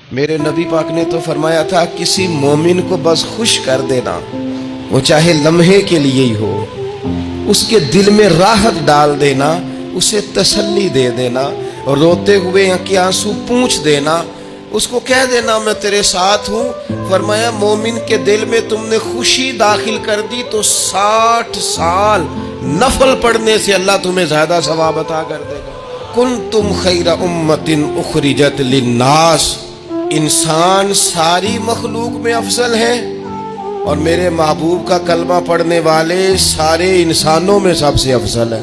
میرے نبی پاک نے تو فرمایا تھا کسی مومن کو بس خوش کر دینا، وہ چاہے لمحے کے لیے ہی ہو، اس کے دل میں راحت ڈال دینا، اسے تسلی دے دینا، روتے ہوئے کے آنسو پونچھ دینا، اس کو کہہ دینا میں تیرے ساتھ ہوں۔ فرمایا مومن کے دل میں تم نے خوشی داخل کر دی تو 60 سال نفل پڑھنے سے اللہ تمہیں زیادہ ثواب عطا کر دے گا۔ کنتم خیر امت اخرجت للناس، انسان ساری مخلوق میں افضل ہے، اور میرے محبوب کا کلمہ پڑھنے والے سارے انسانوں میں سب سے افضل ہے۔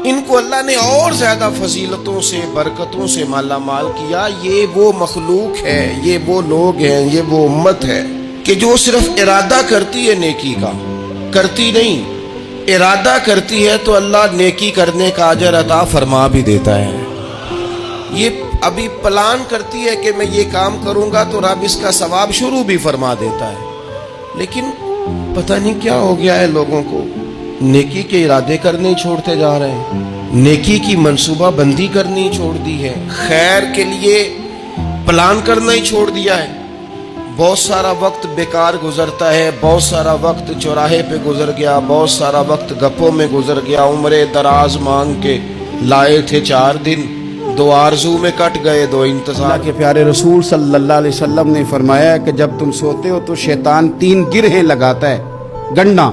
ان کو اللہ نے اور زیادہ فضیلتوں سے برکتوں سے مالا مال کیا۔ یہ وہ مخلوق ہے، یہ وہ لوگ ہیں، یہ وہ امت ہے کہ جو صرف ارادہ کرتی ہے نیکی کا، کرتی نہیں، ارادہ کرتی ہے تو اللہ نیکی کرنے کا اجر عطا فرما بھی دیتا ہے۔ یہ ابھی پلان کرتی ہے کہ میں یہ کام کروں گا تو رب اس کا ثواب شروع بھی فرما دیتا ہے، لیکن پتہ نہیں کیا ہو گیا ہے لوگوں کو، نیکی کے ارادے کرنے چھوڑتے جا رہے ہیں، نیکی کی منصوبہ بندی کرنی چھوڑ دی ہے، خیر کے لیے پلان کرنا ہی چھوڑ دیا ہے۔ بہت سارا وقت بیکار گزرتا ہے، بہت سارا وقت چوراہے پہ گزر گیا، بہت سارا وقت گپوں میں گزر گیا، عمرے دراز مانگ کے لائے تھے 4 دن، 2 آرزو میں کٹ گئے، 2 انتظار۔ اللہ کے پیارے رسول صلی اللہ علیہ وسلم نے فرمایا کہ جب تم سوتے ہو تو شیطان 3 گرہیں لگاتا ہے، گنڈا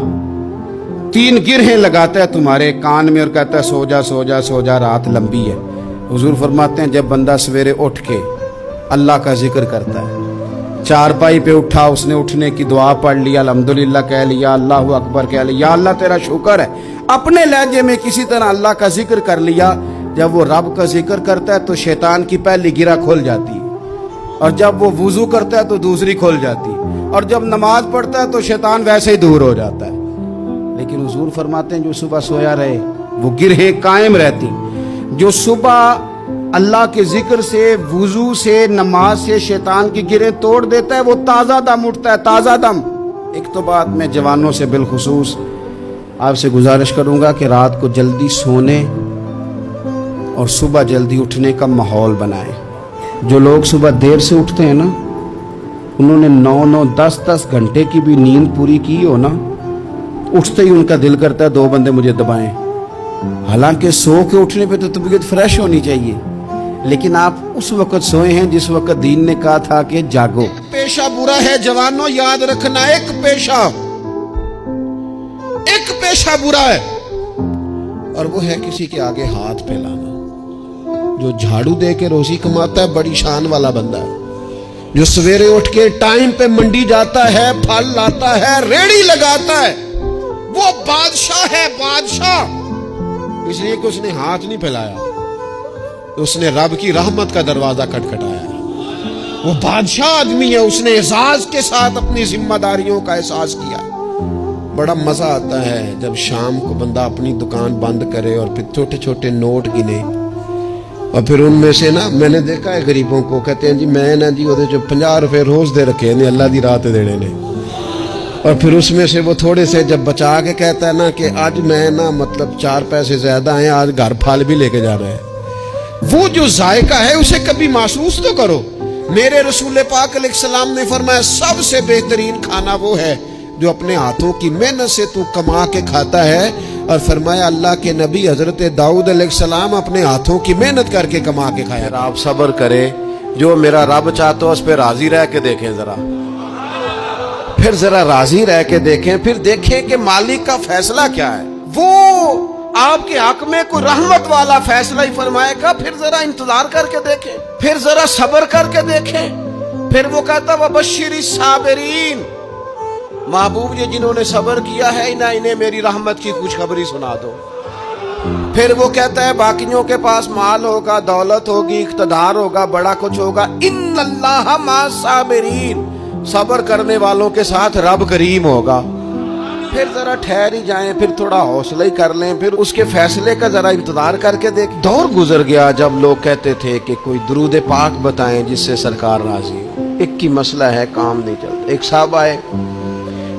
3 گرہیں لگاتا ہے تمہارے کان میں اور کہتا ہے سو جا سو جا سو جا، رات لمبی ہے۔ حضور فرماتے ہیں جب بندہ سویرے اٹھ کے اللہ کا ذکر کرتا ہے، چارپائی پہ اٹھا، اس نے اٹھنے کی دعا پڑھ لیا، الحمدللہ کہہ لیا، اللہ اکبر کہہ لیا، یا اللہ تیرا شکر ہے، اپنے لہجے میں کسی طرح اللہ کا ذکر کر لیا، جب وہ رب کا ذکر کرتا ہے تو شیطان کی پہلی گرہ کھل جاتی ہے، اور جب وہ وضو کرتا ہے تو دوسری کھل جاتی ہے، اور جب نماز پڑھتا ہے تو شیطان ویسے ہی دور ہو جاتا ہے۔ لیکن حضور فرماتے ہیں جو صبح سویا رہے وہ گرہیں قائم رہتی، جو صبح اللہ کے ذکر سے، وضو سے، نماز سے شیطان کی گرہیں توڑ دیتا ہے، وہ تازہ دم اٹھتا ہے، تازہ دم۔ ایک تو بات میں جوانوں سے بالخصوص آپ سے گزارش کروں گا کہ رات کو جلدی سونے اور صبح جلدی اٹھنے کا ماحول بنائیں۔ جو لوگ صبح دیر سے اٹھتے ہیں نا، انہوں نے 9 10 گھنٹے کی بھی نیند پوری کی ہو نا، اٹھتے ہی ان کا دل کرتا ہے 2 بندے مجھے دبائیں۔ حالانکہ سو کے اٹھنے پہ تو طبیعت فریش ہونی چاہیے، لیکن آپ اس وقت سوئے ہیں جس وقت دین نے کہا تھا کہ جاگو۔ ایک پیشہ برا ہے جوانوں، یاد رکھنا، ایک پیشہ برا ہے، اور وہ ہے کسی کے آگے ہاتھ پھیلانا۔ جو جھاڑو دے کے روزی کماتا ہے بڑی شان والا بندہ ہے، جو سویرے اٹھ کے ٹائم پہ منڈی جاتا ہے، پھل لاتا ہے، ریڑھی لگاتا ہے، وہ بادشاہ ہے، بادشاہ، اس لیے کہ اس نے ہاتھ نہیں پھیلایا، اس نے رب کی رحمت کا دروازہ کھٹکھٹایا۔ وہ بادشاہ آدمی ہے، اس نے اعزاز کے ساتھ اپنی ذمہ داریوں کا احساس کیا۔ بڑا مزہ آتا ہے جب شام کو بندہ اپنی دکان بند کرے اور پھر چھوٹے چھوٹے نوٹ گنے، اور پھر ان میں سے نا، میں نے دیکھا ہے غریبوں کو، کہتے ہیں جی میں نا جی وہ 50 روپے روز دے رکھے ہیں اللہ دی رات دینے نے، اور پھر اس میں سے وہ تھوڑے سے جب بچا کے کہتا ہے نا کہ آج میں نا مطلب 4 پیسے زیادہ ہیں، آج گھر پھل بھی لے کے جانا ہے۔ وہ جو ذائقہ ہے اسے کبھی محسوس تو کرو۔ میرے رسول پاک علیہ السلام نے فرمایا سب سے بہترین کھانا وہ ہے جو اپنے ہاتھوں کی محنت سے تو کما کے کھاتا ہے، اور فرمایا اللہ کے نبی حضرت داؤد علیہ السلام اپنے ہاتھوں کی محنت کر کے کما کے کھایا۔ آپ صبر کرے، جو میرا رب چاہتا ہو اس پہ راضی رہ کے دیکھیں ذرا، پھر ذرا راضی رہ کے دیکھیں، پھر دیکھیں کہ مالک کا فیصلہ کیا ہے۔ وہ آپ کے حق میں کوئی رحمت والا فیصلہ ہی فرمائے گا، پھر ذرا انتظار کر کے دیکھیں، پھر ذرا صبر کر کے دیکھیں۔ پھر وہ کہتا وَبَشِّرِ الصَّابِرِينَ، محبوب یہ جنہوں نے صبر کیا ہے انہیں میری رحمت کی خوشخبری سنا دو۔ پھر وہ کہتا ہے باقیوں کے پاس مال ہوگا، دولت ہوگی، اقتدار ہوگا، بڑا کچھ ہوگا، ان اللہ مع الصابرین، صبر کرنے والوں کے ساتھ رب کریم ہوگا۔ پھر ذرا ٹھہر ہی جائیں، پھر تھوڑا حوصلہ ہی کر لیں، پھر اس کے فیصلے کا ذرا انتظار کر کے دیکھ۔ دور گزر گیا جب لوگ کہتے تھے کہ کوئی درود پاک بتائیں جس سے سرکار راضی ہو۔ ایک کی مسئلہ ہے کام نہیں چلتا، ایک صاحب آئے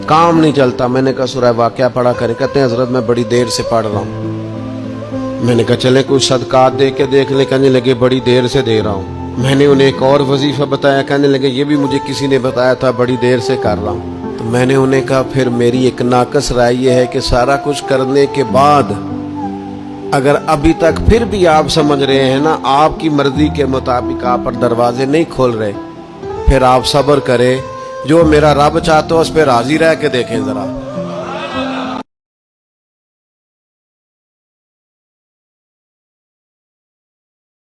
کام نہیں چلتا، میں نے کہا سورہ واقعہ پڑھا کرے، کہتے ہیں حضرت میں بڑی دیر سے پڑھ رہا ہوں۔ میں نے کہا چلے کوئی صدقات دے کے دیکھ لیں، کہنے لگے بڑی دیر سے دے رہا ہوں۔ میں نے انہیں ایک اور وظیفہ بتایا. کہنے لگے یہ بھی مجھے کسی نے بتایا تھا, بڑی دیر سے کر رہا ہوں. تو میں نے انہیں کہا پھر میری ایک ناقص رائے یہ ہے کہ سارا کچھ کرنے کے بعد اگر ابھی تک پھر بھی آپ سمجھ رہے ہیں نا آپ کی مرضی کے مطابق آپ پر دروازے نہیں کھول رہے, پھر آپ صبر کریں, جو میرا رب چاہتا ہو اس پہ راضی رہ کے دیکھیں ذرا.